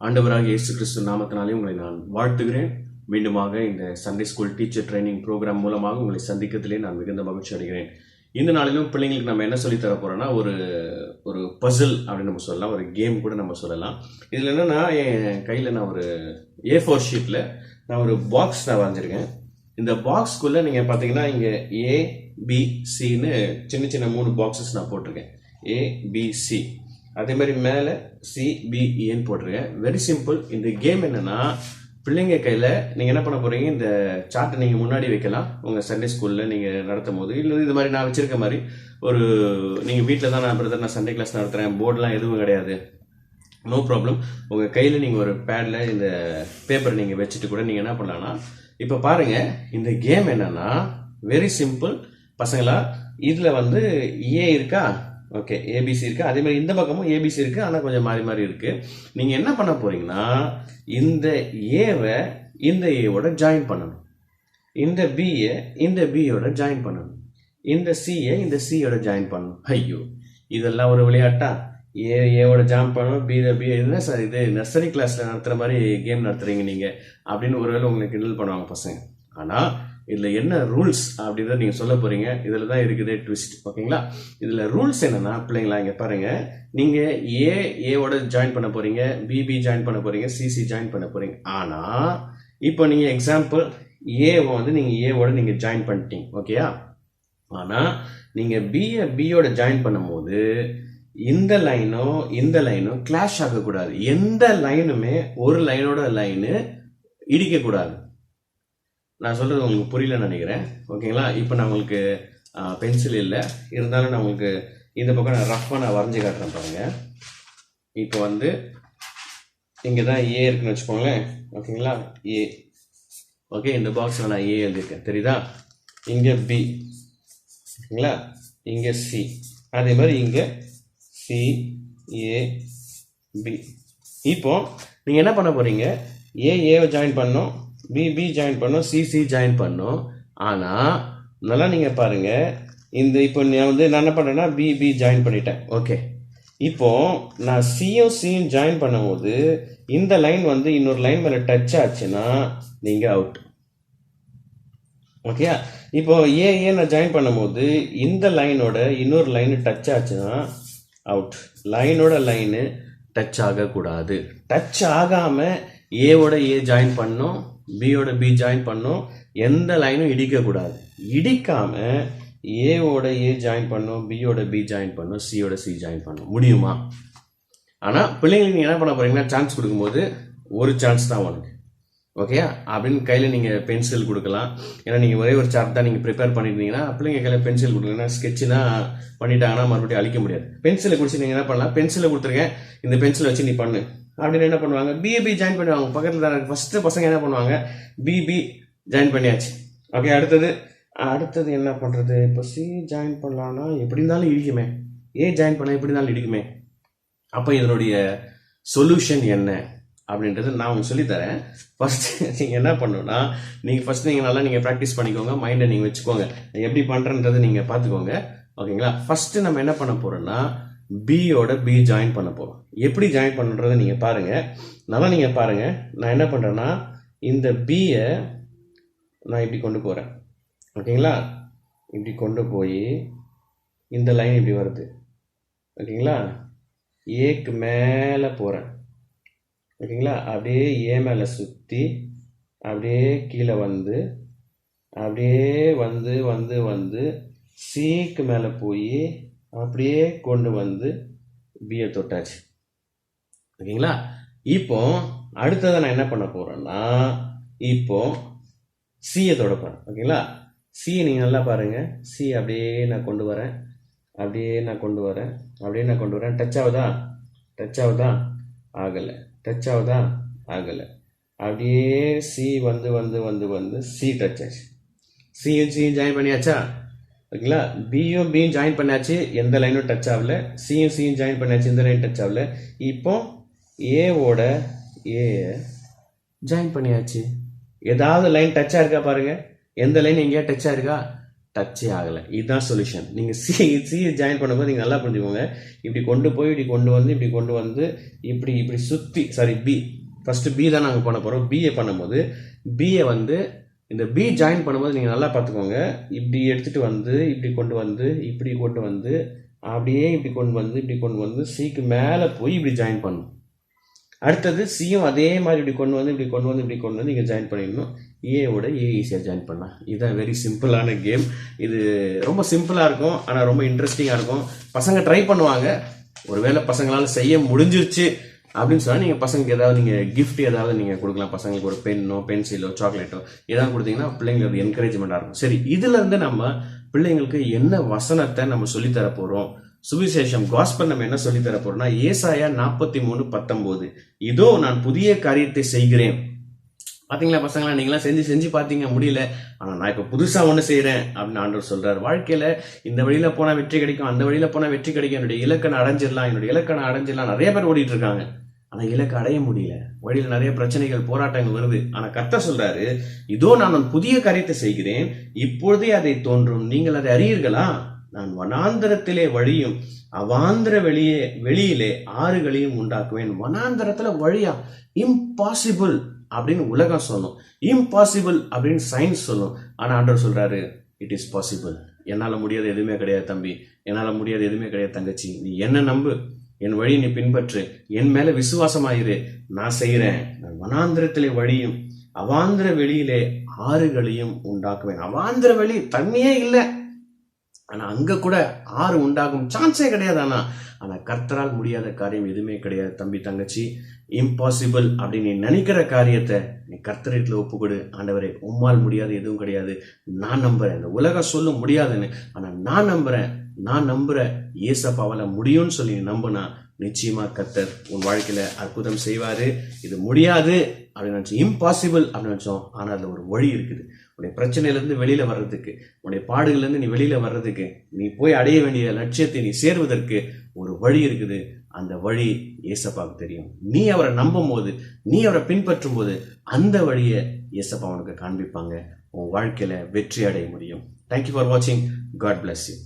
ஆண்டவராக இயேசு கிறிஸ்து நாமத்தினாலே உங்களை நான் வாழ்த்துகிறேன். மீண்டுமாக இந்த Sunday school teacher training programme மூலமாக உங்களை சந்திக்கிறதுலே நான் மிகுந்த மகிழ்ச்சி அடைகிறேன். இந்த நாளிலும் பிள்ளைங்களுக்கு நம்ம என்ன சொல்லி தர போறோம்னா, ஒரு பசில் அப்படின்னு நம்ம சொல்லலாம், ஒரு கேம் கூட நம்ம சொல்லலாம். இதில் என்னன்னா, என் கையில் நான் ஒரு A4 ஷீட்டில் நான் ஒரு பாக்ஸ் நான் வரைஞ்சிருக்கேன். இந்த பாக்ஸ்க்குள்ளே நீங்கள் பார்த்தீங்கன்னா இங்கே ABCன்னு சின்ன சின்ன 3 பாக்ஸஸ் நான் போட்டிருக்கேன். ABC, அதே மாதிரி மேலே CBEன்னு போட்டிருக்கேன். Very simple. இந்த கேம் என்னன்னா, பிள்ளைங்க கையில் நீங்கள் என்ன பண்ண போகிறீங்க, இந்த சார்ட்டை நீங்கள் முன்னாடி வைக்கலாம் உங்கள் சண்டே ஸ்கூலில் நீங்கள் நடத்தும் போது. இல்லை இது மாதிரி நான் வச்சுருக்க மாதிரி நீங்கள் வீட்டில் தான் நான் சண்டே கிளாஸ் நடத்துகிறேன், போர்டெலாம் எதுவும் கிடையாது, நோ ப்ராப்ளம். உங்கள் கையில் நீங்கள் ஒரு பேடில் இந்த பேப்பர் நீங்கள் வச்சுட்டு கூட நீங்கள் என்ன பண்ணலான்னா, இப்போ பாருங்கள் இந்த கேம் என்னன்னா வெரி சிம்பிள் பசங்களா. இதில் ஏ இருக்கா, ஓகே, ஏபிசி இருக்கு. அதே மாதிரி இந்த பக்கமும் ஏபிசி இருக்கு, ஆனால் கொஞ்சம் மாறி மாறி இருக்கு. நீங்க என்ன பண்ண போறீங்கன்னா, இந்த ஏவை இந்த ஏவோட ஜாயின் பண்ணணும், இந்த பியை இந்த பியோட ஜாயின் பண்ணணும், இந்த சியை இந்த சியோட ஜாயின் பண்ணணும். ஐயோ, இதெல்லாம் ஒரு விளையாட்டா? ஏவோட ஜாயின் பண்ணணும், பி என்ன சார் இது நர்சரி கிளாஸ்ல நடத்துற மாதிரி கேம் நடத்துறீங்க நீங்க அப்படின்னு ஒருவேளை உங்களுக்கு கிண்டல் பண்ணுவாங்க பசங்க. ஆனா இதுல என்ன ரூல்ஸ் அப்படின்றத நீங்க சொல்ல போறீங்க. இதுல தான் இருக்குது ட்விஸ்ட். ஓகேங்களா? இதுல ரூல்ஸ் என்னன்னா, பிள்ளைங்களா இங்க பாருங்க, நீங்க ஏவோட ஜாயின் பண்ண போறீங்க, பிபி ஜாயின் பண்ண போறீங்க, சிசி ஜாயின் பண்ண போறீங்க. ஆனா இப்போ நீங்க எக்ஸாம்பிள் ஏவை நீங்க ஏவோட நீங்க ஜாயின் பண்ணிட்டீங்க, ஓகேயா? ஆனா நீங்க பியோட ஜாயின் பண்ணும்போது இந்த லைனும் கிளாஷ் ஆகக்கூடாது. எந்த லைனுமே ஒரு லைனோட லைனு இடிக்க கூடாது. நான் சொல்றது உங்களுக்கு புரியலன்னு நினைக்கிறேன். ஓகேங்களா? இப்போ நான் உங்களுக்கு பென்சில் இல்லை, இருந்தாலும் நான் உங்களுக்கு இந்த பக்கம் நான் ரஃபாக நான் வரைஞ்சி காட்டுறேன் பாருங்க. இப்போ இங்கே தான் ஏ இருக்குன்னு வச்சுக்கோங்களேன். ஓகேங்களா? ஏ, ஓகே, இந்த பாக்ஸில் நான் ஏ எழுதியிருக்கேன், தெரியுதா? இங்கே பி, ஓகேங்களா? இங்கே சி, அதே மாதிரி இங்கே CAB. இப்போ நீங்கள் என்ன பண்ண போறீங்க, ஏவை ஜாயின் பண்ணோம், பி ஜாயின் பண்ணோம், சிசி ஜாயின் பண்ணோம். ஆனால் நல்லா நீங்கள் பாருங்க, இப்போ நான் என்ன பண்ணுறேன்னா பி ஜாயின் பண்ணிட்டேன். ஓகே, இப்போ நான் சியும் ஜாயின் பண்ணும்போது இந்த லைன் இன்னொரு லைன் மேலே டச் ஆச்சுன்னா நீங்கள் அவுட். ஓகே, இப்போ நான் ஜாயின் பண்ணும்போது இந்த லைனோட இன்னொரு லைன் டச் ஆச்சுன்னா அவுட். லைனோட லைனு டச் ஆகக்கூடாது. டச் ஆகாம ஏவோட ஏ ஜாயின் பண்ணும், பியோட பி ஜாயின் பண்ணும், எந்த லைனும் இடிக்கக்கூடாது. இடிக்காம ஏவோட ஏ ஜாயின் பண்ணும், பியோட பி ஜாயின் பண்ணும், சியோட சி ஜாயின் பண்ணும். முடியுமா? ஆனால் பிள்ளைங்களுக்கு நீங்கள் என்ன பண்ண போறீங்கன்னா, சான்ஸ் கொடுக்கும்போது ஒரு சான்ஸ் தான் உனக்கு, ஓகே அப்படின்னு கையில் நீங்கள் பென்சில் கொடுக்கலாம். ஏன்னா நீங்கள் ஒரே ஒரு சார்ட் தான் நீங்கள் ப்ரிப்பேர் பண்ணியிருந்தீங்கன்னா, பிள்ளைங்க கையில் பென்சில் கொடுக்கலன்னா ஸ்கெட்சுனா பண்ணிட்டாங்கன்னா மறுபடியும் அழிக்க முடியாது. பென்சிலை குடிச்சு நீங்கள் என்ன பண்ணலாம், பென்சிலை கொடுத்துருக்கேன், இந்த பென்சிலை வச்சு நீ பண்ணு அப்படின்னு என்ன பண்ணுவாங்க, பிஏபி ஜாயின் பண்ணுவாங்க. பக்கத்தில் ஃபர்ஸ்ட் பசங்க என்ன பண்ணுவாங்க, பிபி ஜாயின் பண்ணியாச்சு. ஓகே, அடுத்தது என்ன பண்ணுறது, இப்போ சி ஜாயின் பண்ணலான்னா எப்படி இருந்தாலும் இடிக்குமே, ஏ ஜாயின் பண்ண எப்படி இருந்தாலும் இடிக்குமே. அப்போ இதனுடைய சொல்யூஷன் என்ன அப்படின்றது நான் உங்களுக்கு சொல்லித்தரேன். ஃபர்ஸ்ட் நீங்கள் என்ன பண்ணணும்னா, நீங்கள் நல்லா ப்ராக்டிஸ் பண்ணிக்கோங்க, மைண்டை நீங்கள் வச்சுக்கோங்க, எப்படி பண்ணுறன்றதை நீங்கள் பார்த்துக்கோங்க. ஓகேங்களா? ஃபர்ஸ்ட் நம்ம என்ன பண்ண போறோம்னா, பியோட பி ஜாயின் பண்ண போறோம். எப்படி ஜாயின் பண்ணுறதை நீங்கள் பாருங்க, நல்லா நீங்கள் பாருங்க. நான் என்ன பண்ணுறேன்னா, இந்த பியை நான் இப்படி கொண்டு போகிறேன், ஓகேங்களா? இப்படி கொண்டு போய் இந்த லைன் இப்படி வருது, ஓகேங்களா? ஏக்கு மேலே போகிறேன், ஓகேங்களா? அப்படியே ஏ மேலே சுற்றி அப்படியே கீழே அப்படியே வந்து சிக்கு மேலே போய் அப்படியே கொண்டு பியை தொட்டாச்சு, ஓகேங்களா? இப்போ அடுத்ததை நான் என்ன பண்ண போறேன்னா, இப்போ சியை தொட போறேன், ஓகேங்களா? சியை நீங்க நல்லா பாருங்க. சி அப்படியே நான் கொண்டு வரேன், டச் ஆகுதா? ஆகலை. டச் ஆகுதா? ஆகலை. அப்படியே சி வந்து சி டச் ஆச்சு. சியும் ஜாயின் பண்ணியாச்சா? ஓகேங்களா? பியும் ஜாயின் பண்ணியாச்சு, எந்த லைனும் டச் ஆகல. சியும் ஜாயின் பண்ணியாச்சு, எந்த லைன் டச் ஆகல. இப்போ ஏவோட ஏ ஜாயின் பண்ணியாச்சு. ஏதாவது லைன் டச்சா இருக்கா பாருங்க, எந்த லைன் எங்கேயா டச்சா இருக்கா? டச்சே ஆகலை. இதுதான் சொல்யூஷன். நீங்கள் சிஏ ஜாயின் பண்ணும்போது நீங்கள் நல்லா புரிஞ்சுக்கோங்க. இப்படி கொண்டு போய் இப்படி கொண்டு வந்து இப்படி சுற்றி ஃபஸ்ட்டு பி தான் நாங்கள் பண்ண போகிறோம். பிஏ பண்ணும்போது பிஏ வந்து இந்த பி ஜாயின் பண்ணும்போது நீங்கள் நல்லா பார்த்துக்கோங்க. இப்படி எடுத்துகிட்டு வந்து இப்படி கொண்டு வந்து அப்படியே இப்படி கொண்டு வந்து சிக்கு மேலே போய் இப்படி ஜாயின் பண்ணணும். அடுத்தது சியும் அதே மாதிரி இப்படி கொண்டு வந்து நீங்கள் ஜாயின் பண்ணிடணும். ஏவோட ஈஸியாக ஜாயின் பண்ணலாம். இதுதான் வெரி சிம்பிளான கேம். இது ரொம்ப சிம்பிளாக இருக்கும், ஆனால் ரொம்ப இன்ட்ரெஸ்டிங்காக இருக்கும். பசங்க ட்ரை பண்ணுவாங்க. ஒருவேளை பசங்களால் செய்ய முடிஞ்சிருச்சு அப்படின்னு சொன்னால் நீங்கள் பசங்களுக்கு ஏதாவது நீங்கள் கிஃப்ட் ஏதாவது நீங்கள் கொடுக்கலாம். பசங்களுக்கு ஒரு பென்னோ பென்சிலோ சாக்லேட்டோ ஏதாவது கொடுத்தீங்கன்னா பிள்ளைங்களுக்கு என்கரேஜ்மெண்ட்டாக இருக்கும். சரி, இதுலேருந்து நம்ம பிள்ளைங்களுக்கு என்ன வசனத்தை நம்ம சொல்லித்தர போகிறோம்? சுவிசேஷம் காஸ்பல் நம்ம என்ன சொல்லித்தர போறோம்னா, ஏசாயா 43:19 இதோ நான் புதிய காரியத்தை செய்கிறேன். பாத்தீங்களா பசங்களா, நீங்களாம் செஞ்சு பார்த்தீங்க, முடியல. ஆனா நான் இப்ப புதுசா ஒண்ணு செய்யறேன் அப்படின்னு ஆண்டவர் சொல்றாரு. வாழ்க்கையில இந்த வழியில போனா வெற்றி கிடைக்கும், அந்த வழியில போனா வெற்றி கிடைக்கும், என்னுடைய இலக்கணை அடைஞ்சிடலாம் நிறைய பேர் ஓடிட்டு இருக்காங்க. ஆனா இலக்கை அடைய முடியல. வழியில நிறைய பிரச்சனைகள் போராட்டங்கள் வருது. ஆனா கர்த்தர் சொல்றாரு, இதோ நான் புதிய காரியத்தை செய்கிறேன், இப்பொழுதே அதை தோன்றும், நீங்கள் அதை அறியீர்களா? நான் வனாந்தரத்திலே வழியும் அவாந்திர வெளியிலே ஆறுகளையும் உண்டாக்குவேன். வனாந்தரத்துல வழியா? இம்பாசிபிள் அப்படின்னு உலகம் சொல்லும், இம்பாசிபிள் அப்படின்னு சயின்ஸ் சொல்லும். ஆனா ஆண்டவர் சொல்றாரு, இட் இஸ் பாசிபிள். என்னால முடியாது எதுவுமே கிடையாது தம்பி, என்னால முடியாது எதுவுமே கிடையாது தங்கச்சி, நீ என்ன நம்பு, என் வழி நீ பின்பற்று, என் மேல விசுவாசமாயிரு, நான் செய்யறேன். நான் வனாந்திரத்திலே வழியும் அவாந்திர வெளியிலே ஆறுகளையும் உண்டாக்குவேன். அவாந்திர வெளி தண்ணியே இல்லை, ஆனா அங்க கூட ஆறு உண்டாகும் சான்ஸே கிடையாது. ஆனா கர்த்தரால் முடியாத காரியம் எதுவுமே கிடையாது தம்பி தங்கச்சி. இம்பாசிபிள் அப்படின்னு நீ நினைக்கிற காரியத்தை நீ கர்த்தரிடத்துல ஒப்புக்கொடு. ஆண்டவரே, உம்மால் முடியாது எதுவும் கிடையாது, நான் நம்புறேன். இந்த உலகம் சொல்ல முடியாதுன்னு, ஆனா நான் நம்புறேன் ஏசப்பாவால முடியும்னு சொல்லி நம்புனா நிச்சயமா கர்த்தர் உன் வாழ்க்கையில அற்புதம் செய்வாரு. இது முடியாது அப்படின்னு நினைச்சோம், இம்பாசிபிள் அப்படின்னு நினைச்சோம், ஆனா அதுல ஒரு வழி இருக்குது. உன்னுடைய பிரச்சனையில இருந்து வெளியில வர்றதுக்கு, உன்னுடைய பாடுகள்ல இருந்து நீ வெளியில வர்றதுக்கு, நீ போய் அடைய வேண்டிய லட்சியத்தை நீ சேர்வதற்கு ஒரு வழி இருக்குது. அந்த வழி ஏசப்பாவுக்கு தெரியும். நீ அவரை நம்பும் போது, நீ அவரை பின்பற்றும் போது அந்த வழியை ஏசப்பா உனக்கு காண்பிப்பாங்க. உன் வாழ்க்கையில வெற்றி அடைய முடியும். தேங்க்யூ ஃபார் வாட்சிங். God bless you.